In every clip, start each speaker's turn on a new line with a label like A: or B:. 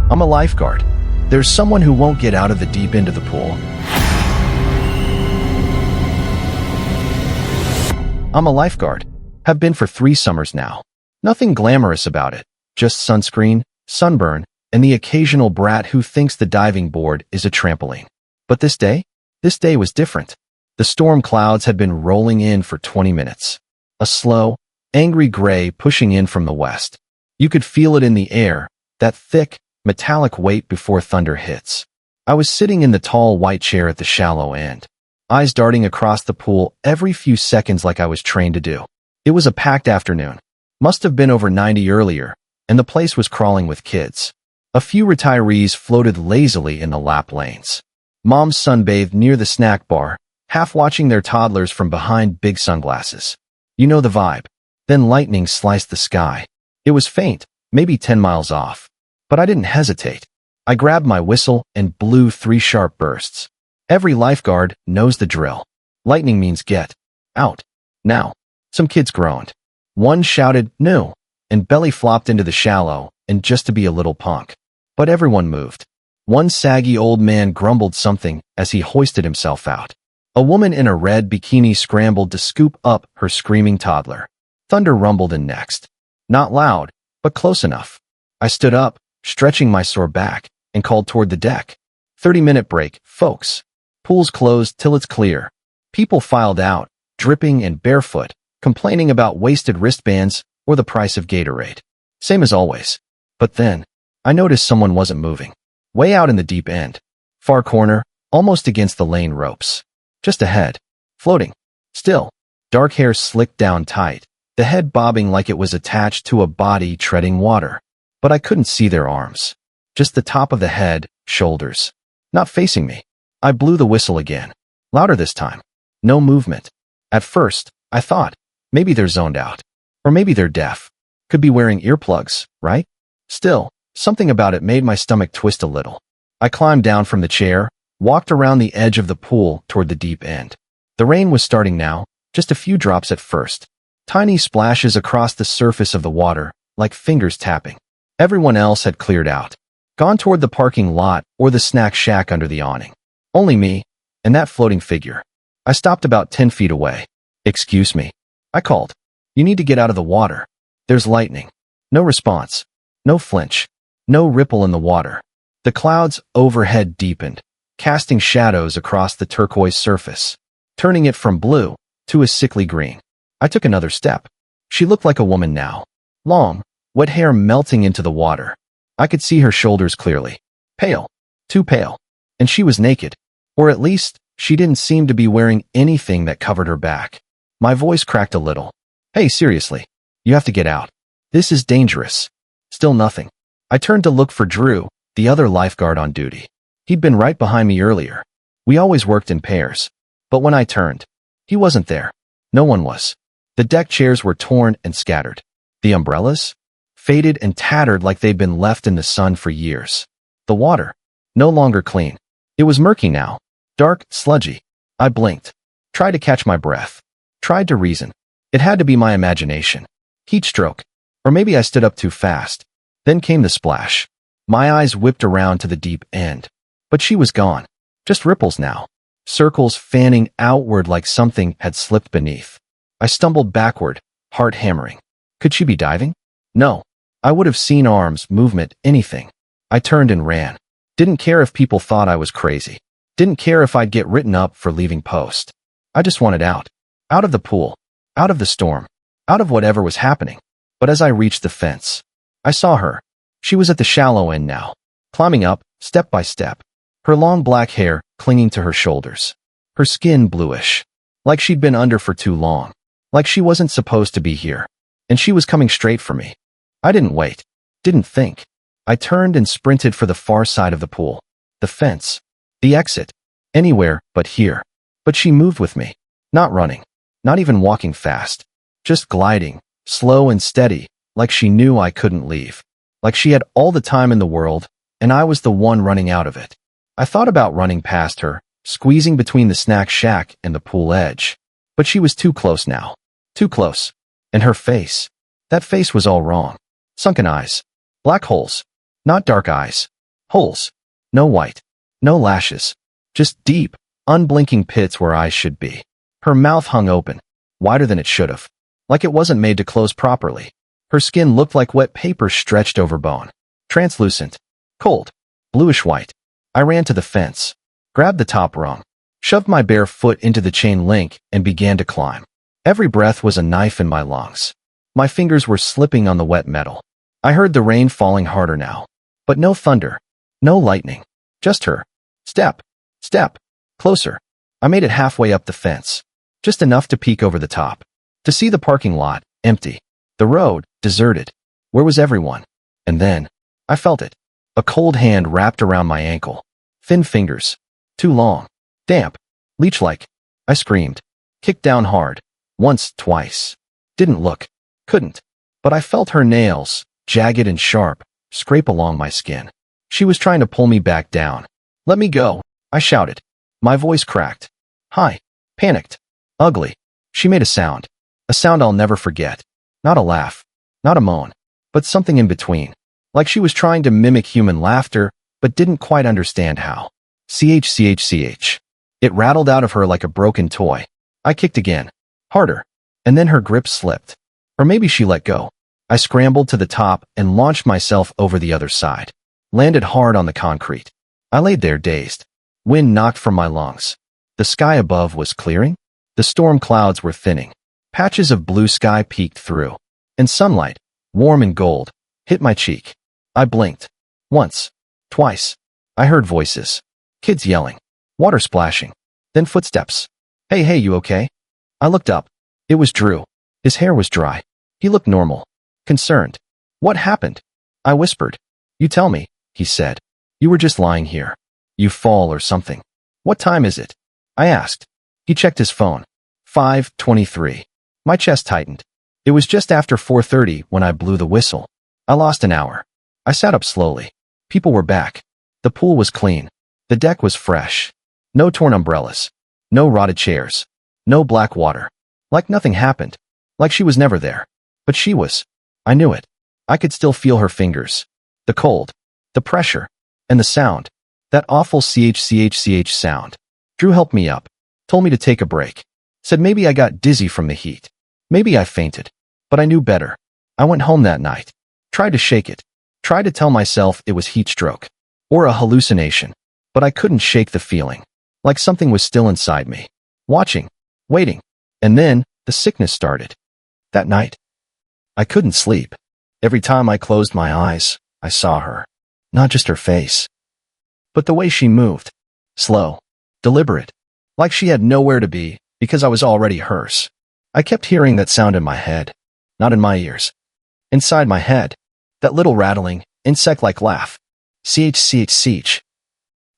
A: I'm a lifeguard. There's someone who won't get out of the deep end of the pool. I'm a lifeguard. Have been for 3 summers now. Nothing glamorous about it. Just sunscreen, sunburn, and the occasional brat who thinks the diving board is a trampoline. But this day was different. The storm clouds had been rolling in for 20 minutes. A slow, angry gray pushing in from the west. You could feel it in the air, that thick, metallic weight before thunder hits. I was sitting in the tall white chair at the shallow end, eyes darting across the pool every few seconds like I was trained to do. It was a packed afternoon. Must have been over 90 earlier, and the place was crawling with kids. A few retirees floated lazily in the lap lanes. Moms sunbathed near the snack bar, half watching their toddlers from behind big sunglasses. You know the vibe. Then lightning sliced the sky. It was faint, maybe 10 miles off. But I didn't hesitate. I grabbed my whistle and blew 3 sharp bursts. Every lifeguard knows the drill. Lightning means get out. Now. Some kids groaned. One shouted, "No," and belly flopped into the shallow, and just to be a little punk. But everyone moved. One saggy old man grumbled something as he hoisted himself out. A woman in a red bikini scrambled to scoop up her screaming toddler. Thunder rumbled in next. Not loud, but close enough. I stood up, stretching my sore back, and called toward the deck. 30-minute break, folks. Pool's closed till it's clear. People filed out, dripping and barefoot, complaining about wasted wristbands or the price of Gatorade. Same as always. But then, I noticed someone wasn't moving. Way out in the deep end. Far corner, almost against the lane ropes. Just ahead. Floating. Still. Dark hair slicked down tight, the head bobbing like it was attached to a body treading water. But I couldn't see their arms. Just the top of the head, shoulders. Not facing me. I blew the whistle again. Louder this time. No movement. At first, I thought, maybe they're zoned out. Or maybe they're deaf. Could be wearing earplugs, right? Still, something about it made my stomach twist a little. I climbed down from the chair, walked around the edge of the pool toward the deep end. The rain was starting now, just a few drops at first. Tiny splashes across the surface of the water, like fingers tapping. Everyone else had cleared out. Gone toward the parking lot or the snack shack under the awning. Only me, and that floating figure. I stopped about 10 feet away. "Excuse me," I called. "You need to get out of the water. There's lightning." No response. No flinch. No ripple in the water. The clouds overhead deepened, casting shadows across the turquoise surface, turning it from blue to a sickly green. I took another step. She looked like a woman now. Long, wet hair melting into the water. I could see her shoulders clearly. Pale. Too pale. And she was naked. Or at least, she didn't seem to be wearing anything that covered her back. My voice cracked a little. "Hey, seriously. You have to get out. This is dangerous." Still nothing. I turned to look for Drew, the other lifeguard on duty. He'd been right behind me earlier. We always worked in pairs. But when I turned, he wasn't there. No one was. The deck chairs were torn and scattered. The umbrellas? Faded and tattered like they'd been left in the sun for years. The water? No longer clean. It was murky now. Dark, sludgy. I blinked. Tried to catch my breath. Tried to reason. It had to be my imagination. Heat stroke. Or maybe I stood up too fast. Then came the splash. My eyes whipped around to the deep end. But she was gone. Just ripples now. Circles fanning outward like something had slipped beneath. I stumbled backward, heart hammering. Could she be diving? No. I would have seen arms, movement, anything. I turned and ran. Didn't care if people thought I was crazy. Didn't care if I'd get written up for leaving post. I just wanted out. Out of the pool. Out of the storm. Out of whatever was happening. But as I reached the fence, I saw her. She was at the shallow end now, climbing up, step by step. Her long black hair clinging to her shoulders. Her skin bluish. Like she'd been under for too long. Like she wasn't supposed to be here. And she was coming straight for me. I didn't wait. Didn't think. I turned and sprinted for the far side of the pool. The fence. The exit. Anywhere but here. But she moved with me. Not running. Not even walking fast. Just gliding, slow and steady, like she knew I couldn't leave. Like she had all the time in the world, and I was the one running out of it. I thought about running past her, squeezing between the snack shack and the pool edge. But she was too close now. Too close. And her face. That face was all wrong. Sunken eyes. Black holes. Not dark eyes. Holes. No white. No lashes. Just deep, unblinking pits where eyes should be. Her mouth hung open, wider than it should have, like it wasn't made to close properly. Her skin looked like wet paper stretched over bone. Translucent. Cold. Bluish white. I ran to the fence, grabbed the top rung, shoved my bare foot into the chain link, and began to climb. Every breath was a knife in my lungs. My fingers were slipping on the wet metal. I heard the rain falling harder now, but no thunder, no lightning, just her. Step, step, closer. I made it halfway up the fence, just enough to peek over the top, to see the parking lot, empty. The road, deserted. Where was everyone? And then, I felt it. A cold hand wrapped around my ankle. Thin fingers. Too long. Damp. Leech-like. I screamed. Kicked down hard. Once, twice. Didn't look. Couldn't. But I felt her nails, jagged and sharp, scrape along my skin. She was trying to pull me back down. Let me go, I shouted. My voice cracked. Hi. Panicked. Ugly. She made a sound I'll never forget. Not a laugh. Not a moan. But something in between. Like she was trying to mimic human laughter, but didn't quite understand how. Ch. It rattled out of her like a broken toy. I kicked again. Harder. And then her grip slipped. Or maybe she let go. I scrambled to the top and launched myself over the other side. Landed hard on the concrete. I laid there dazed. Wind knocked from my lungs. The sky above was clearing. The storm clouds were thinning. Patches of blue sky peeked through. And sunlight, warm and gold, hit my cheek. I blinked. Once. Twice. I heard voices. Kids yelling. Water splashing. Then footsteps. Hey, you okay? I looked up. It was Drew. His hair was dry. He looked normal. Concerned. What happened? I whispered. You tell me, he said. You were just lying here. You fall or something. What time is it? I asked. He checked his phone. 5:23. My chest tightened. It was just after 4:30 when I blew the whistle. I lost an hour. I sat up slowly. People were back. The pool was clean. The deck was fresh. No torn umbrellas. No rotted chairs. No black water. Like nothing happened. Like she was never there. But she was. I knew it. I could still feel her fingers. The cold. The pressure. And the sound. That awful ch sound. Drew helped me up. Told me to take a break. Said maybe I got dizzy from the heat. Maybe I fainted. But I knew better. I went home that night. Tried to shake it. Tried to tell myself it was heat stroke. Or a hallucination. But I couldn't shake the feeling. Like something was still inside me. Watching. Waiting. And then, the sickness started. That night. I couldn't sleep. Every time I closed my eyes, I saw her. Not just her face. But the way she moved. Slow. Deliberate. Like she had nowhere to be, because I was already hers. I kept hearing that sound in my head. Not in my ears. Inside my head. That little rattling, insect-like laugh. Ch.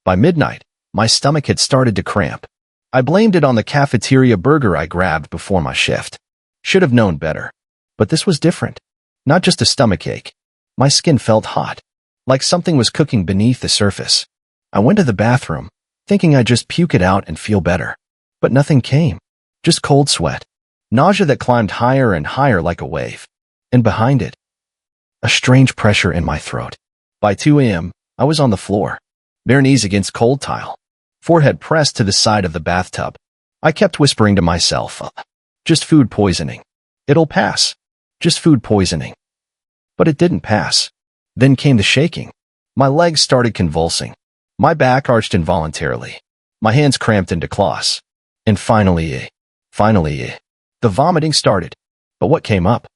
A: By midnight, my stomach had started to cramp. I blamed it on the cafeteria burger I grabbed before my shift. Should have known better. But this was different. Not just a stomachache. My skin felt hot. Like something was cooking beneath the surface. I went to the bathroom, thinking I'd just puke it out and feel better. But nothing came. Just cold sweat. Nausea that climbed higher and higher like a wave. And behind it, a strange pressure in my throat. By 2 a.m., I was on the floor, bare knees against cold tile, forehead pressed to the side of the bathtub. I kept whispering to myself, just food poisoning. It'll pass. Just food poisoning. But it didn't pass. Then came the shaking. My legs started convulsing. My back arched involuntarily. My hands cramped into claws. And finally, the vomiting started. But what came up?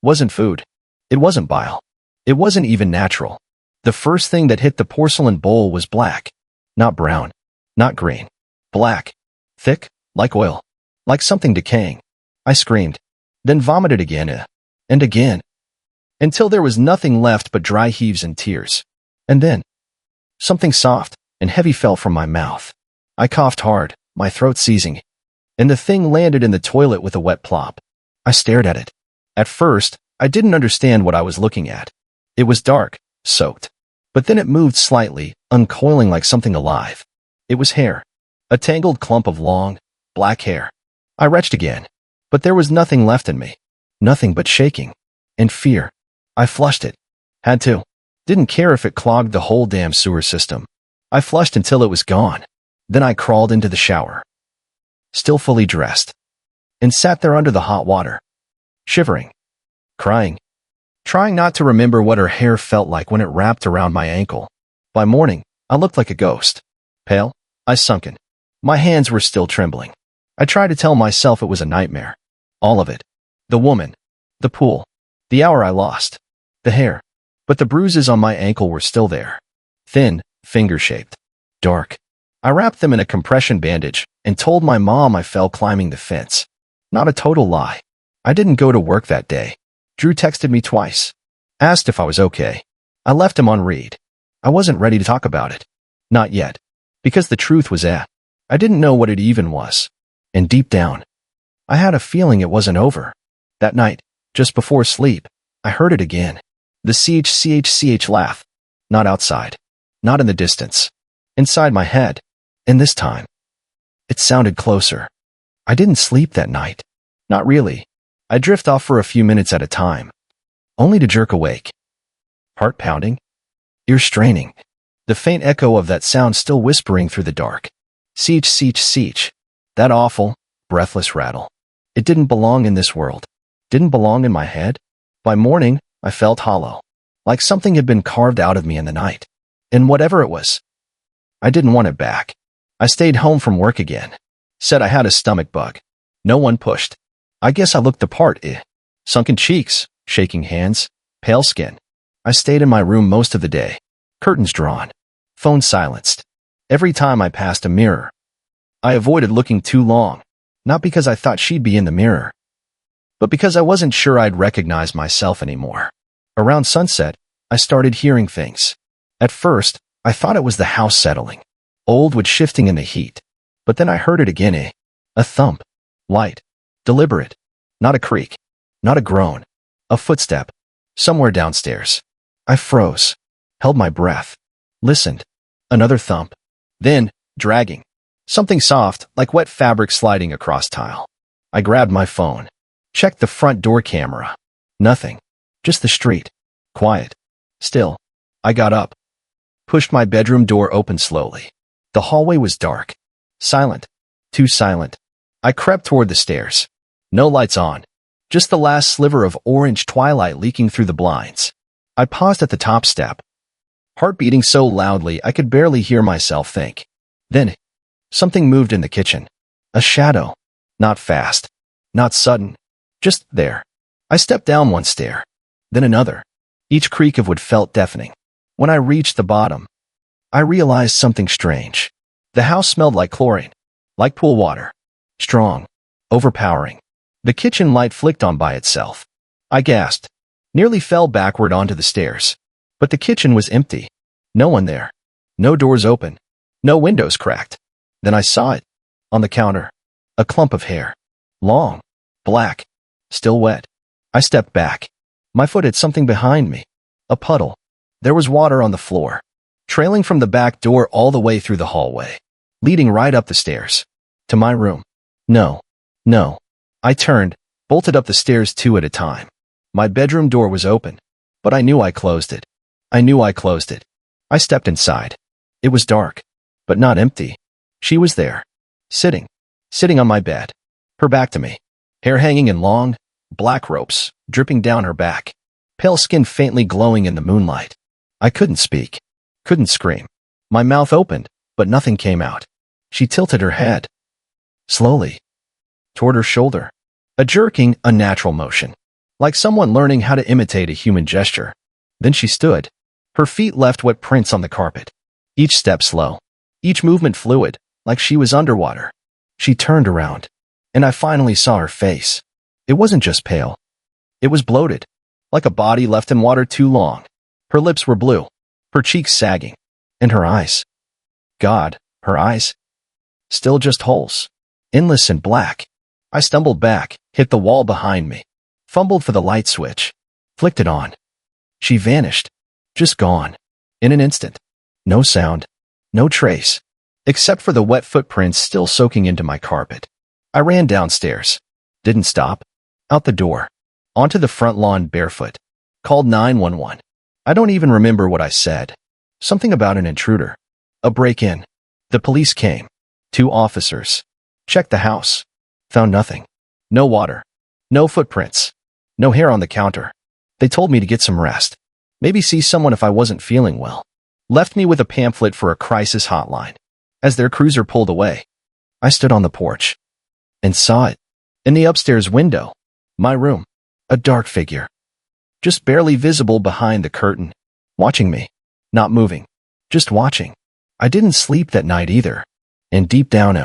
A: Wasn't food. It wasn't bile. It wasn't even natural. The first thing that hit the porcelain bowl was black. Not brown. Not green. Black. Thick. Like oil. Like something decaying. I screamed. Then vomited again. And again. Until there was nothing left but dry heaves and tears. And then, something soft and heavy fell from my mouth. I coughed hard, my throat seizing. And the thing landed in the toilet with a wet plop. I stared at it. At first, I didn't understand what I was looking at. It was dark, soaked. But then it moved slightly, uncoiling like something alive. It was hair. A tangled clump of long, black hair. I retched again. But there was nothing left in me. Nothing but shaking. And fear. I flushed it. Had to. Didn't care if it clogged the whole damn sewer system. I flushed until it was gone. Then I crawled into the shower, still fully dressed, and sat there under the hot water, shivering, crying, trying not to remember what her hair felt like when it wrapped around my ankle. By morning, I looked like a ghost. Pale, eyes sunken. My hands were still trembling. I tried to tell myself it was a nightmare. All of it. The woman, the pool, the hour I lost, the hair. But the bruises on my ankle were still there. Thin, finger-shaped, dark. I wrapped them in a compression bandage and told my mom I fell climbing the fence. Not a total lie. I didn't go to work that day. Drew texted me twice, asked if I was okay. I left him on read. I wasn't ready to talk about it. Not yet. Because the truth was I didn't know what it even was. And deep down, I had a feeling it wasn't over. That night, just before sleep, I heard it again. The CHCHCH laugh. Not outside. Not in the distance. Inside my head. And this time, it sounded closer. I didn't sleep that night. Not really. I drift off for a few minutes at a time, only to jerk awake. Heart pounding, ears straining, the faint echo of that sound still whispering through the dark. Seech, seech, seech. That awful, breathless rattle. It didn't belong in this world. Didn't belong in my head. By morning, I felt hollow, like something had been carved out of me in the night. And whatever it was, I didn't want it back. I stayed home from work again. Said I had a stomach bug. No one pushed. I guess I looked the part. Sunken cheeks, shaking hands, pale skin. I stayed in my room most of the day. Curtains drawn. Phone silenced. Every time I passed a mirror, I avoided looking too long. Not because I thought she'd be in the mirror, but because I wasn't sure I'd recognize myself anymore. Around sunset, I started hearing things. At first, I thought it was the house settling. Old wood shifting in the heat. But then I heard it again. A thump. Light. Deliberate. Not a creak. Not a groan. A footstep. Somewhere downstairs. I froze. Held my breath. Listened. Another thump. Then, dragging. Something soft, like wet fabric sliding across tile. I grabbed my phone. Checked the front door camera. Nothing. Just the street. Quiet. Still. I got up. Pushed my bedroom door open slowly. The hallway was dark. Silent. Too silent. I crept toward the stairs. No lights on. Just the last sliver of orange twilight leaking through the blinds. I paused at the top step. Heart beating so loudly I could barely hear myself think. Then, something moved in the kitchen. A shadow. Not fast. Not sudden. Just there. I stepped down one stair. Then another. Each creak of wood felt deafening. When I reached the bottom, I realized something strange. The house smelled like chlorine. Like pool water. Strong. Overpowering. The kitchen light flicked on by itself. I gasped. Nearly fell backward onto the stairs. But the kitchen was empty. No one there. No doors open. No windows cracked. Then I saw it. On the counter. A clump of hair. Long. Black. Still wet. I stepped back. My foot hit something behind me. A puddle. There was water on the floor. Trailing from the back door all the way through the hallway. Leading right up the stairs. To my room. No. No. I turned, bolted up the stairs two at a time. My bedroom door was open. But I knew I closed it. I knew I closed it. I stepped inside. It was dark. But not empty. She was there. Sitting. Sitting on my bed. Her back to me. Hair hanging in long, black ropes, dripping down her back. Pale skin faintly glowing in the moonlight. I couldn't speak. Couldn't scream. My mouth opened, but nothing came out. She tilted her head. Slowly. Toward her shoulder. A jerking, unnatural motion. Like someone learning how to imitate a human gesture. Then she stood. Her feet left wet prints on the carpet. Each step slow. Each movement fluid, like she was underwater. She turned around. And I finally saw her face. It wasn't just pale. It was bloated. Like a body left in water too long. Her lips were blue. Her cheeks sagging. And her eyes. God, her eyes. Still just holes. Endless and black. I stumbled back, hit the wall behind me. Fumbled for the light switch. Flicked it on. She vanished. Just gone. In an instant. No sound. No trace. Except for the wet footprints still soaking into my carpet. I ran downstairs. Didn't stop. Out the door. Onto the front lawn barefoot. Called 911. I don't even remember what I said. Something about an intruder. A break-in. The police came. 2 officers. Checked the house. Found nothing. No water. No footprints. No hair on the counter. They told me to get some rest. Maybe see someone if I wasn't feeling well. Left me with a pamphlet for a crisis hotline. As their cruiser pulled away, I stood on the porch and saw it. In the upstairs window. My room. A dark figure. Just barely visible behind the curtain. Watching me. Not moving. Just watching. I didn't sleep that night either. And deep down,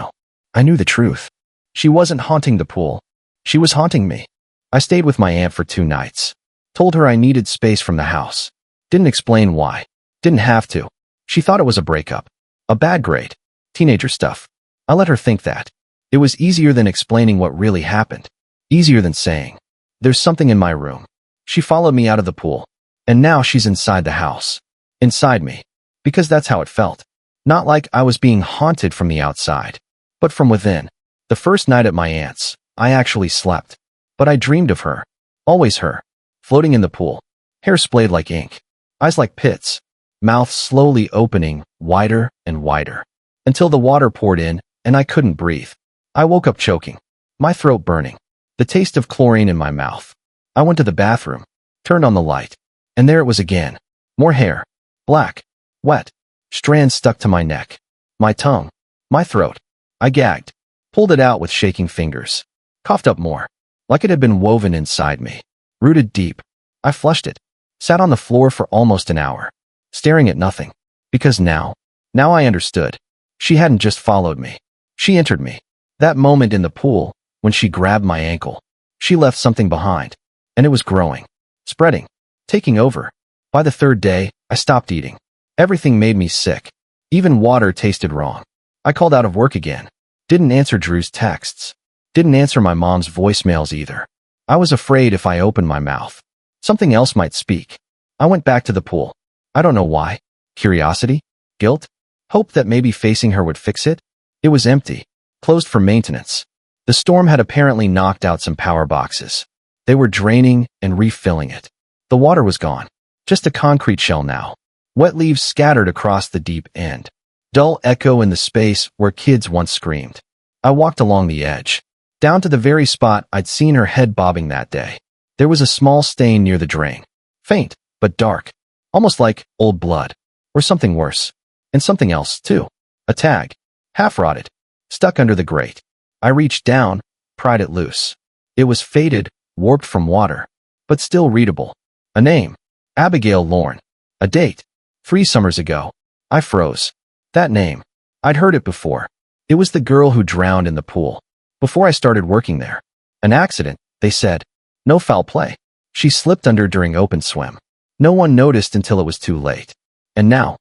A: I knew the truth. She wasn't haunting the pool. She was haunting me. I stayed with my aunt for 2 nights. Told her I needed space from the house. Didn't explain why. Didn't have to. She thought it was a breakup. A bad grade. Teenager stuff. I let her think that. It was easier than explaining what really happened. Easier than saying, "There's something in my room." She followed me out of the pool. And now she's inside the house. Inside me. Because that's how it felt. Not like I was being haunted from the outside, but from within. The first night at my aunt's, I actually slept. But I dreamed of her. Always her. Floating in the pool. Hair splayed like ink. Eyes like pits. Mouth slowly opening, wider and wider. Until the water poured in, and I couldn't breathe. I woke up choking. My throat burning. The taste of chlorine in my mouth. I went to the bathroom. Turned on the light. And there it was again. More hair. Black. Wet. Strands stuck to my neck. My tongue. My throat. I gagged. Pulled it out with shaking fingers. Coughed up more. Like it had been woven inside me. Rooted deep. I flushed it. Sat on the floor for almost an hour. Staring at nothing. Because now I understood. She hadn't just followed me. She entered me. That moment in the pool, when she grabbed my ankle. She left something behind. And it was growing. Spreading. Taking over. By the 3rd day, I stopped eating. Everything made me sick. Even water tasted wrong. I called out of work again. Didn't answer Drew's texts. Didn't answer my mom's voicemails either. I was afraid if I opened my mouth, something else might speak. I went back to the pool. I don't know why. Curiosity? Guilt? Hope that maybe facing her would fix it? It was empty. Closed for maintenance. The storm had apparently knocked out some power boxes. They were draining and refilling it. The water was gone. Just a concrete shell now. Wet leaves scattered across the deep end. Dull echo in the space where kids once screamed. I walked along the edge. Down to the very spot I'd seen her head bobbing that day. There was a small stain near the drain. Faint, but dark. Almost like old blood. Or something worse. And something else, too. A tag. Half rotted. Stuck under the grate. I reached down, pried it loose. It was faded, warped from water. But still readable. A name. Abigail Lorne. A date. 3 summers ago. I froze. That name. I'd heard it before. It was the girl who drowned in the pool. Before I started working there. An accident, they said. No foul play. She slipped under during open swim. No one noticed until it was too late. And now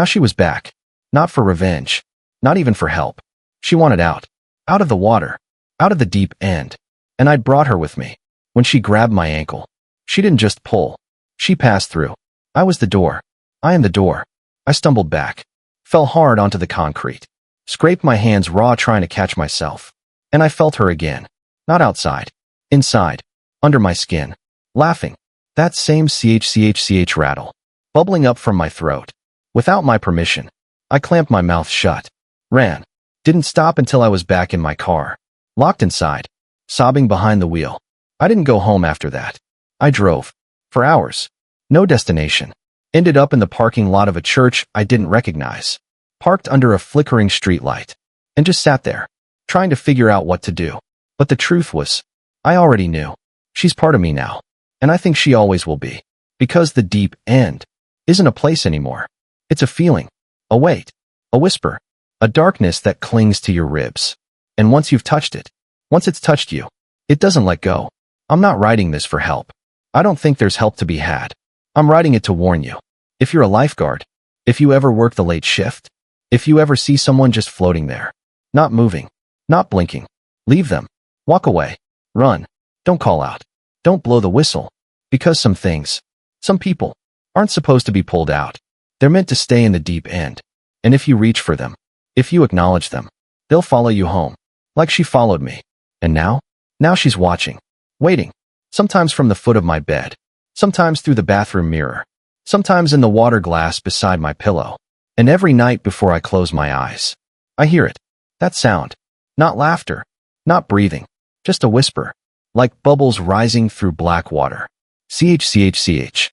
A: she was back. Not for revenge. Not even for help. She wanted out. Out of the water. Out of the deep end. And I'd brought her with me. When she grabbed my ankle. She didn't just pull. She passed through. I was the door. I am the door. I stumbled back. Fell hard onto the concrete. Scraped my hands raw trying to catch myself. And I felt her again. Not outside. Inside. Under my skin. Laughing. That same ch rattle. Bubbling up from my throat. Without my permission. I clamped my mouth shut. Ran. Didn't stop until I was back in my car. Locked inside. Sobbing behind the wheel. I didn't go home after that. I drove. For hours. No destination. Ended up in the parking lot of a church I didn't recognize. Parked under a flickering streetlight. And just sat there. Trying to figure out what to do. But the truth was, I already knew. She's part of me now. And I think she always will be. Because the deep end isn't a place anymore. It's a feeling. A weight. A whisper. A darkness that clings to your ribs. And once you've touched it, once it's touched you, it doesn't let go. I'm not writing this for help. I don't think there's help to be had. I'm writing it to warn you. If you're a lifeguard, if you ever work the late shift, if you ever see someone just floating there, not moving, not blinking, leave them. Walk away. Run. Don't call out. Don't blow the whistle. Because some things, some people, aren't supposed to be pulled out. They're meant to stay in the deep end. And if you reach for them, if you acknowledge them, they'll follow you home. Like she followed me. And now she's watching. Waiting. Sometimes from the foot of my bed. Sometimes through the bathroom mirror. sometimes in the water glass beside my pillow. And every night before I close my eyes, I hear it. That sound. Not laughter, not breathing, just a whisper, like bubbles rising through black water. CHCHCH.